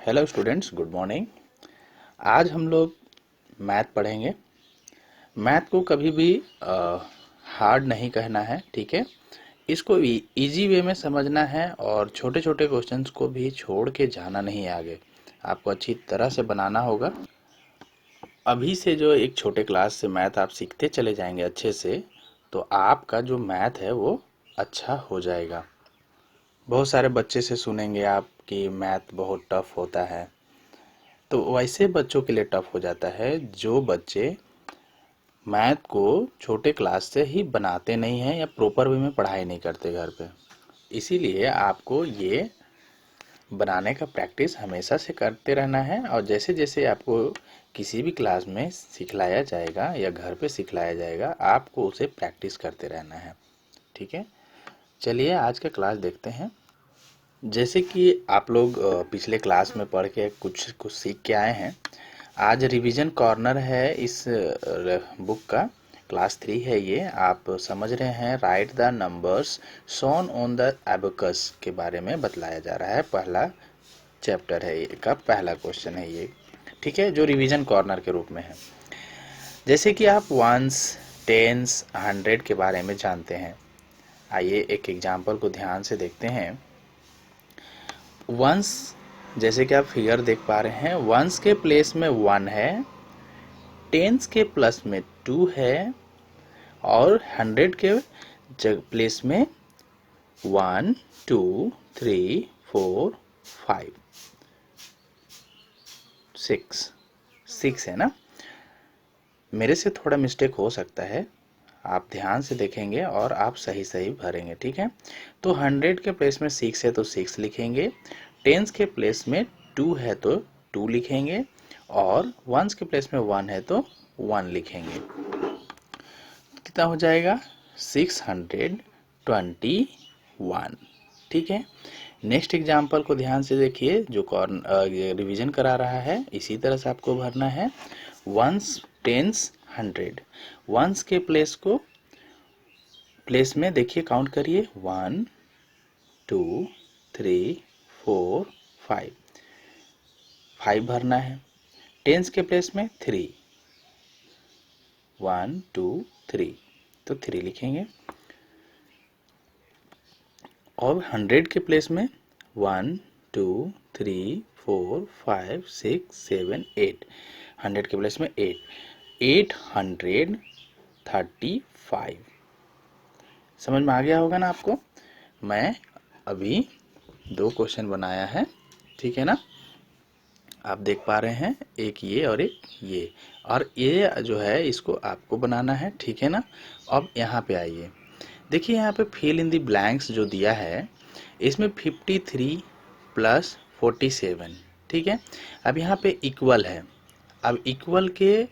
Hello students, good morning. आज हम लोग मैथ पढ़ेंगे। मैथ को कभी भी हार्ड नहीं कहना है, ठीक है। इसको इजी वे में समझना है और छोटे छोटे क्वेश्चंस को भी छोड़ के जाना नहीं है आगे। आपको अच्छी तरह से बनाना होगा। अभी से जो एक छोटे क्लास से मैथ आप सीखते चले जाएंगे अच्छे से, तो आपका जो मैथ है वो अच्छा हो जाएगा। बहुत सारे बच्चे से सुनेंगे आप कि मैथ बहुत टफ होता है, तो वैसे बच्चों के लिए टफ हो जाता है जो बच्चे मैथ को छोटे क्लास से ही बनाते नहीं हैं या प्रॉपर वे में पढ़ाई नहीं करते घर पे। इसीलिए आपको ये बनाने का प्रैक्टिस हमेशा से करते रहना है, और जैसे जैसे आपको किसी भी क्लास में सिखलाया जाएगा या घर पे सिखलाया जाएगा, आपको उसे प्रैक्टिस करते रहना है, ठीक है। चलिए आज का क्लास देखते हैं। जैसे कि आप लोग पिछले क्लास में पढ़ के कुछ कुछ सीख के आए हैं। आज रिवीजन कॉर्नर है इस बुक का। क्लास 3 है ये। आप समझ रहे हैं, right the numbers shown on the abacus के बारे में बतलाया जा रहा है। पहला चैप्टर है ये का पहला क्वेश्चन है ये, ठीक है, जो रिवीजन कॉर्नर के रूप में है। जैसे कि आप वंस, टेंस, 100 के बारे में जानते हैं। आइए एक एग्जाम्पल को ध्यान से देखते हैं। वंस, जैसे कि आप फिगर देख पा रहे हैं, वंस के प्लेस में 1 है, टेंस के प्लस में 2 है, और 100 के प्लेस में 1 2 3 4 5 6 है ना। मेरे से थोड़ा मिस्टेक हो सकता है, आप ध्यान से देखेंगे और आप सही सही भरेंगे, ठीक है। तो 100 के प्लेस में 6 है तो 6 लिखेंगे, टेंस के प्लेस में 2 है तो 2 लिखेंगे, और वंस के प्लेस में 1 है तो 1 लिखेंगे। कितना हो जाएगा? 621, ठीक है। नेक्स्ट एग्जाम्पल को ध्यान से देखिए, जो रिवीजन करा रहा है, इसी तरह से आपको भरना है। Ones, tens, 100। वंस के प्लेस में देखिए, काउंट करिए, 1 2 3 4 5 5 भरना है। टेंस के प्लेस में 3, 1 2 3 तो 3 लिखेंगे, और 100 के प्लेस में 1 2 3 4 5 6 7 8, 100 के प्लेस में 8, 835। समझ में आ गया होगा ना आपको। मैं अभी 2 क्वेश्चन बनाया है, ठीक है ना। आप देख पा रहे हैं, एक ये और एक ये, और ये जो है इसको आपको बनाना है, ठीक है ना। अब यहाँ पे आइए, देखिए यहाँ पे फिल इन दी ब्लैंक्स जो दिया है, इसमें 53 प्लस 47, ठीक है। अब यहाँ पे इक्वल है। अब इक्वल के,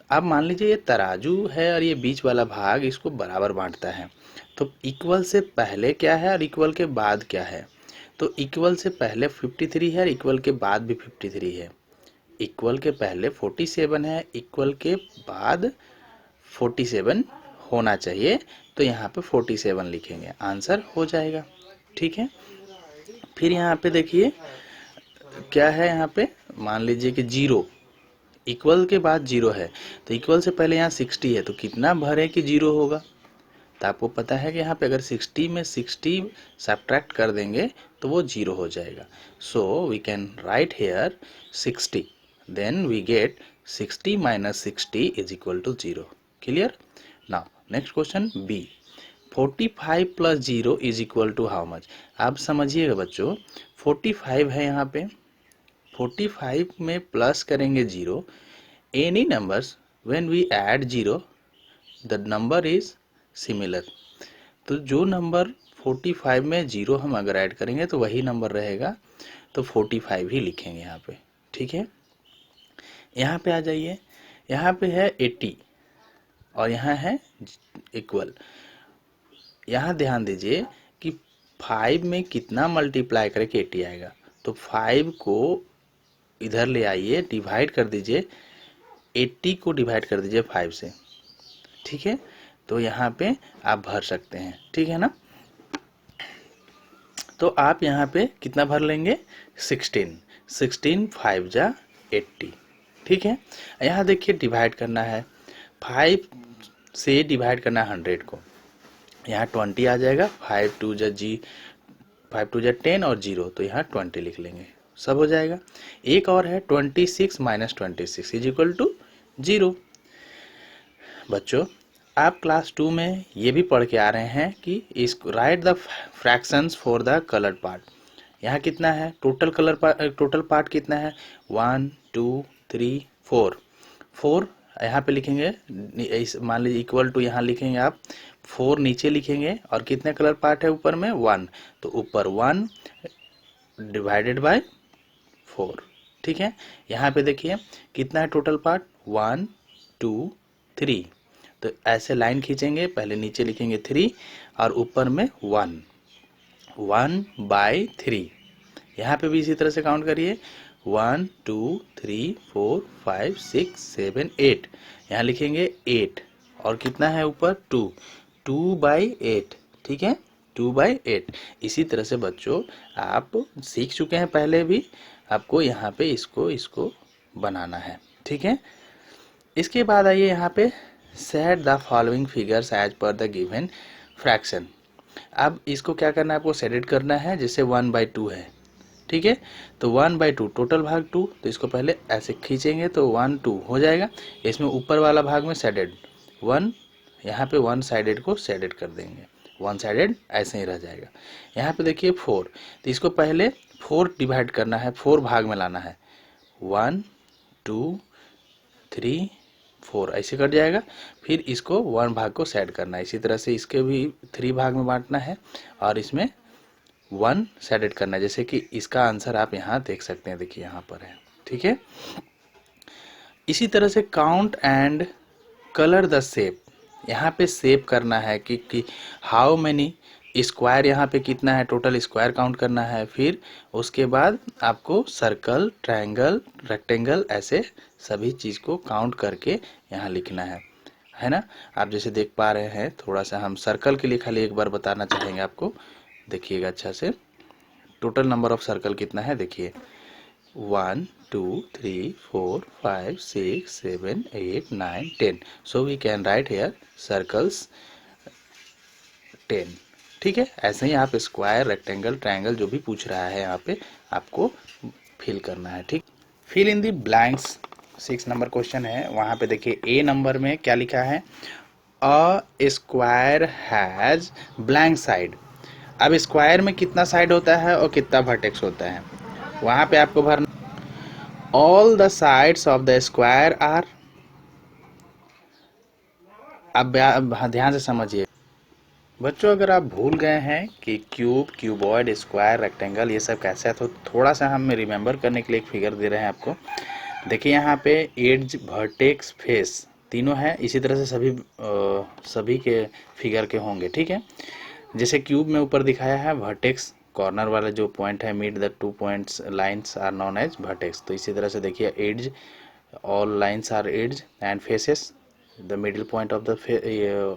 अब मान लीजिए ये तराजू है और ये बीच वाला भाग इसको बराबर बांटता है, तो इक्वल से पहले क्या है और इक्वल के बाद क्या है। तो इक्वल से पहले 53 है और इक्वल के बाद भी 53 है। इक्वल के पहले 47 है, इक्वल के बाद 47 होना चाहिए, तो यहाँ पे 47 लिखेंगे, आंसर हो जाएगा, ठीक है। फिर यहाँ पे देखिए क्या है, यहाँ पे मान लीजिए कि 0, इक्वल के बाद 0 है, तो इक्वल से पहले यहाँ 60 है, तो कितना भरे कि 0 होगा। तो आपको पता है कि यहाँ पे अगर 60 में 60 सब्ट्रैक्ट कर देंगे तो वो 0 हो जाएगा। So we can write here 60, then we get 60 minus 60 is equal to 0। Clear. Now next question B, 45 plus 0 is equal to how much. आप समझिएगा बच्चों, 45 है यहाँ पे, 45 में प्लस करेंगे 0। Any numbers when we add 0 the number is similar. तो जो नंबर 45 में 0 हम अगर ऐड करेंगे तो वही नंबर रहेगा, तो 45 ही लिखेंगे यहाँ पे, ठीक है। यहाँ पे आ जाइए, यहाँ पे है 80 और यहाँ है इक्वल। यहाँ ध्यान दीजिए कि 5 में कितना मल्टीप्लाई करके 80 आएगा, तो 5 को इधर ले आइए, डिवाइड कर दीजिए, 80 को डिवाइड कर दीजिए 5 से, ठीक है। तो यहाँ पे आप भर सकते हैं, ठीक है ना। तो आप यहाँ पे कितना भर लेंगे, 16। 16 5 जा 80। ठीक है, यहाँ देखिए डिवाइड करना है, 5 से डिवाइड करना है 100 को, यहाँ 20 आ जाएगा, 5 2 जा 10 और 0, तो यहाँ 20 लिख लेंगे, सब हो जाएगा। एक और है 26 माइनस 26 इज इक्वल टू 0। बच्चों आप क्लास 2 में ये भी पढ़ के आ रहे हैं कि इस right the fractions for the coloured part. यहाँ कितना है टोटल पार्ट कितना है, 1 2 3 4। 4 यहाँ पे लिखेंगे, मान लीजिए इक्वल टू यहाँ लिखेंगे आप, 4 नीचे लिखेंगे और कितने कलर पार्ट है ऊपर में 1, तो ऊपर 1 डिवाइडेड बाय 4। ठीक है, यहाँ पे देखिए कितना है टोटल पार्ट 1 2 3, तो ऐसे लाइन खींचेंगे, पहले नीचे लिखेंगे 3 और ऊपर में 1/3। यहाँ पे भी इसी तरह से काउंट करिए 1 2 3 4 5 6 7 8, यहाँ लिखेंगे 8 और कितना है ऊपर 2/8। ठीक है, 2/8। इसी तरह से बच्चों आप सीख चुके हैं पहले भी, आपको यहाँ पे इसको बनाना है। ठीक है, इसके बाद आइए यहाँ पे set the following figures as per the given fraction. अब इसको क्या करना है, आपको सेट करना है, जैसे 1/2 है। ठीक है, तो 1/2 टोटल भाग 2, तो इसको पहले ऐसे खींचेंगे तो 1 2 हो जाएगा। इसमें ऊपर वाला भाग में सेडेड 1, यहाँ पे 1 साइडेड को सेडेड कर देंगे, 1 साइडेड ऐसे ही रह जाएगा। यहाँ पे देखिए 4, तो इसको पहले 4 डिवाइड करना है, 4 भाग में लाना है, 1 2 3 4 ऐसे कट जाएगा। फिर इसको 1 भाग को सेट करना है, इसी तरह से इसके भी 3 भाग में बांटना है और इसमें 1 सेट करना है, जैसे कि इसका आंसर आप यहाँ देख सकते हैं, देखिए यहाँ पर है। ठीक है, इसी तरह से count and colour the shape, यहाँ पे शेप करना है कि हाउ मेनी स्क्वायर, यहाँ पे कितना है टोटल स्क्वायर काउंट करना है। फिर उसके बाद आपको सर्कल, ट्रायंगल, रेक्टेंगल, ऐसे सभी चीज़ को काउंट करके यहाँ लिखना है ना। आप जैसे देख पा रहे हैं, थोड़ा सा हम सर्कल के लिए खाली एक बार बताना चाहेंगे आपको, देखिएगा अच्छा से। टोटल नंबर ऑफ सर्कल कितना है, देखिए 1 2 3 4 5 6 7 8 9 10, so we can write here circles 10। ठीक है, ऐसे ही आप स्क्वायर, रेक्टेंगल, ट्रायंगल जो भी पूछ रहा है यहाँ पे आपको फिल करना है। ठीक, fill in the blanks 6 number question है, वहाँ पे देखिए ए नंबर में क्या लिखा है, अ स्क्वायर हैज ब्लैंक साइड। अब स्क्वायर में कितना साइड होता है और कितना वर्टेक्स होता है, वहाँ पे आपको भरना, all the sides of the square are. अब ध्यान से समझिए बच्चों, अगर आप भूल गए हैं कि क्यूब, क्यूबॉइड, स्क्वायर, रेक्टेंगल ये सब कैसे है, तो थोड़ा सा हम रिमेम्बर करने के लिए एक फिगर दे रहे हैं आपको। देखिए यहाँ पे एड्ज, वर्टेक्स, फेस तीनों हैं, इसी तरह से सभी के फिगर के होंगे। ठीक है, जैसे क्यूब में ऊपर दिखाया है वर्टेक्स, कॉर्नर वाला जो पॉइंट है, mid the 2 points lines are known as vertex. तो इसी तरह से देखिए edge, all lines are edge and faces, the middle point of the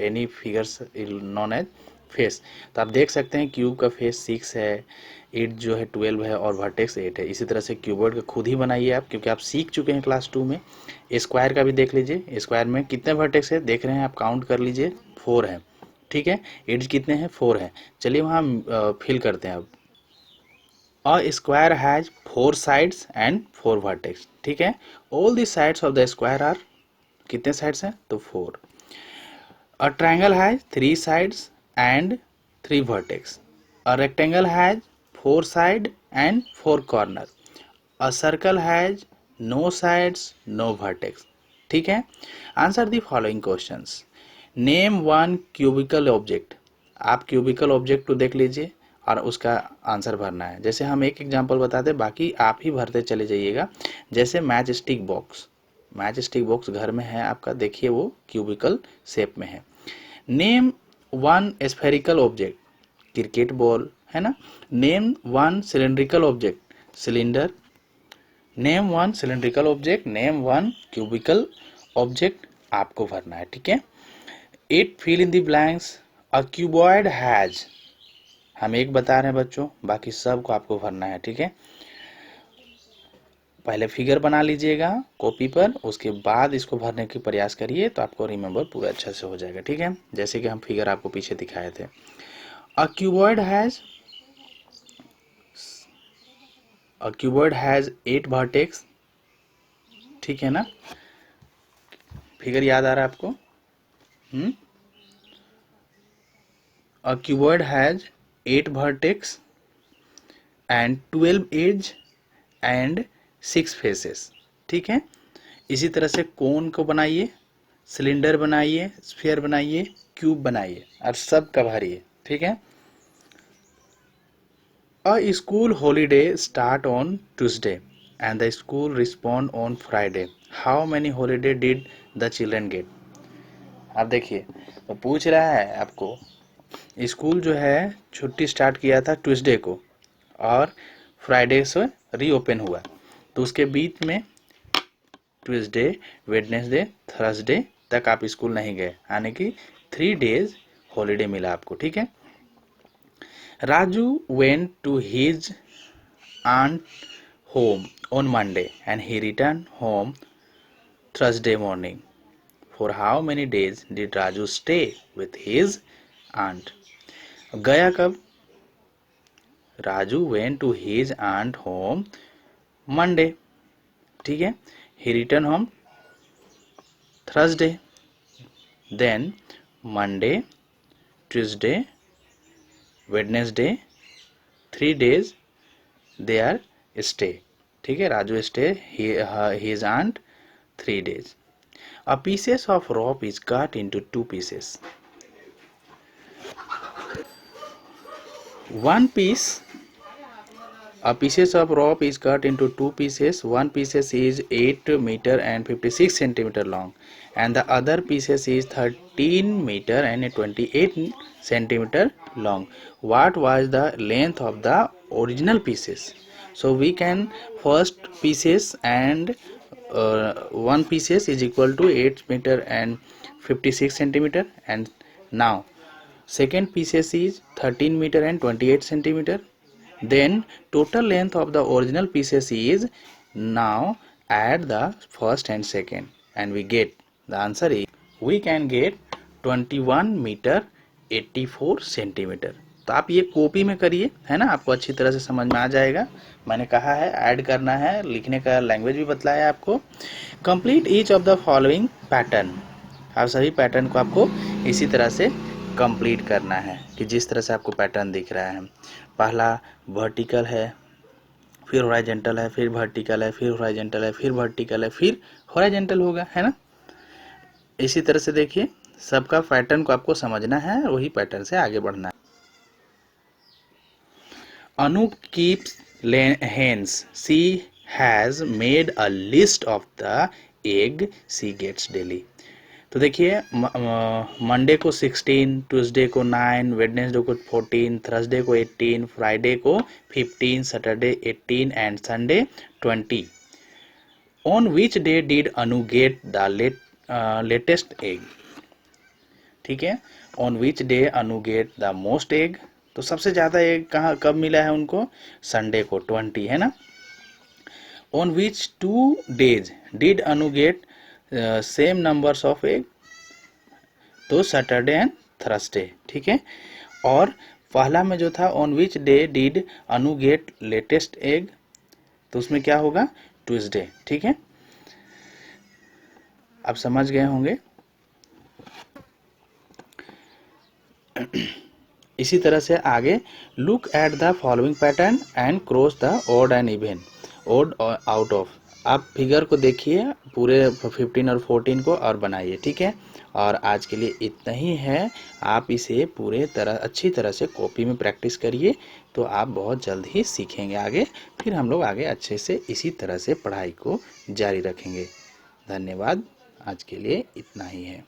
any figures known as face. तो आप देख सकते हैं क्यूब का फेस 6 है, एड जो है 12 है और वर्टेक्स 8 है। इसी तरह से क्यूबॉइड का खुद ही बनाइए आप, क्योंकि आप सीख चुके हैं क्लास 2 में। स्क्वायर का भी देख लीजिए, स्क्वायर में कितने वर्टेक्स है देख रहे हैं आप, काउंट कर लीजिए 4 है। ठीक है, एड्ज कितने हैं 4 है। चलिए वहाँ फिल करते हैं अब, a square has 4 sides and 4 vertex. ठीक है, all the sides of the square are, कितने साइड्स हैं तो 4। A triangle has 3 sides and 3 vertex. A rectangle has 4 side and 4 corner. A circle has no sides, no vertex. ठीक है, answer the following questions. Name one cubical object. आप cubical object को देख लीजिए और उसका आंसर भरना है। जैसे हम एक एग्जांपल बताते, बाकी आप ही भरते चले जाइएगा। जैसे match stick box, match stick box घर में है आपका, देखिए वो क्यूबिकल शेप में है। Name one spherical object, cricket ball है ना। Name one cylindrical object, cylinder. Name one cylindrical object, name one cubical object, आपको भरना है। ठीक है, 8 fill in the blanks. A cuboid has, हम एक बता रहे हैं बच्चों, बाकी सब को आपको भरना है। ठीक है, पहले फिगर बना लीजिएगा कॉपी पर, उसके बाद इसको भरने की प्रयास करिए तो आपको रिमेम्बर पूरा अच्छा से हो जाएगा। ठीक है, जैसे कि हम फिगर आपको पीछे दिखाए थे। अ क्यूबॉइड हैज 8 वर्टेक्स। ठीक है ना, फिगर याद आ रहा है आपको? A cuboid has 8 vertex and 12 edge and 6 faces। ठीक है, इसी तरह से कोन को बनाइए, सिलेंडर बनाइए, स्फीयर बनाइए, क्यूब बनाइए और सब का भरिए। ठीक है। A school holiday start on Tuesday and the school respond on Friday. How many holiday did the children get? आप देखिए, वो पूछ रहा है आपको, स्कूल जो है छुट्टी स्टार्ट किया था ट्यूसडे को और फ्राइडे से रीओपन हुआ, तो उसके बीच में ट्यूसडे, वेडनेसडे, थर्सडे तक आप स्कूल नहीं गए, यानी कि 3 डेज हॉलीडे मिला आपको। ठीक है। Raju went to his aunt home on Monday and he return home Thursday morning. For how many days did Raju stay with his aunt? गया कब? Raju went to his aunt home Monday. ठीक है, he return home Thursday, then Monday, Tuesday, Wednesday, 3 days they are stay. ठीक है, Raju stay his aunt 3 days। A pieces of rope is cut into 2 pieces। One piece A pieces of rope is cut into 2 pieces. One pieces is 8 meter and 56 centimeter long, and the other pieces is 13 meter and 28 centimeter long. What was the length of the original pieces? So we can first pieces and one pieces is equal to 8 meter and 56 centimeter, and now second pieces is 13 meter and 28 centimeter. Then total length of the original pieces is, now add the first and second and we get the answer is, we can get 21 meter 84 centimeter। तो आप ये copy में करिए, है ना, आपको अच्छी तरह से समझ में आ जाएगा। मैंने कहा है ऐड करना है, लिखने का लैंग्वेज भी बतलाया आपको। Complete each of the following pattern. आप सभी पैटर्न को आपको इसी तरह से कंप्लीट करना है कि जिस तरह से आपको पैटर्न दिख रहा है। पहला वर्टिकल है, फिर हॉरिजॉन्टल है, फिर वर्टिकल है, फिर हॉरिजॉन्टल है, फिर वर्टिकल है, फिर हॉरिजॉन्टल होगा, है ना। इसी तरह से देखिए, सबका पैटर्न को आपको समझना है, वही पैटर्न से आगे बढ़ना है। अनु keeps hens. She has made a list of the egg she gets daily। तो देखिए, मंडे को 16, ट्यूसडे को 9, वेडनेसडे को 14, थर्सडे को 18, फ्राइडे को 15, Saturday 18 and Sunday 20। On which day did Anu get the latest egg? ठीक है, on which day Anu get the most egg? तो सबसे ज्यादा एग कहाँ कब मिला है उनको? संडे को 20, है ना। On which 2 days did Anu get same numbers of egg? तो सैटरडे एंड थर्सडे। ठीक है, और पहला में जो था on which day did Anu gate latest egg, तो उसमें क्या होगा? ट्यूसडे। ठीक है, आप समझ गए होंगे। इसी तरह से आगे, look at the following pattern and cross the odd and even, odd out of. आप फिगर को देखिए पूरे 15 और 14 को और बनाइए। ठीक है, और आज के लिए इतना ही है। आप इसे पूरे तरह अच्छी तरह से कॉपी में प्रैक्टिस करिए तो आप बहुत जल्द ही सीखेंगे आगे। फिर हम लोग आगे अच्छे से इसी तरह से पढ़ाई को जारी रखेंगे। धन्यवाद, आज के लिए इतना ही है।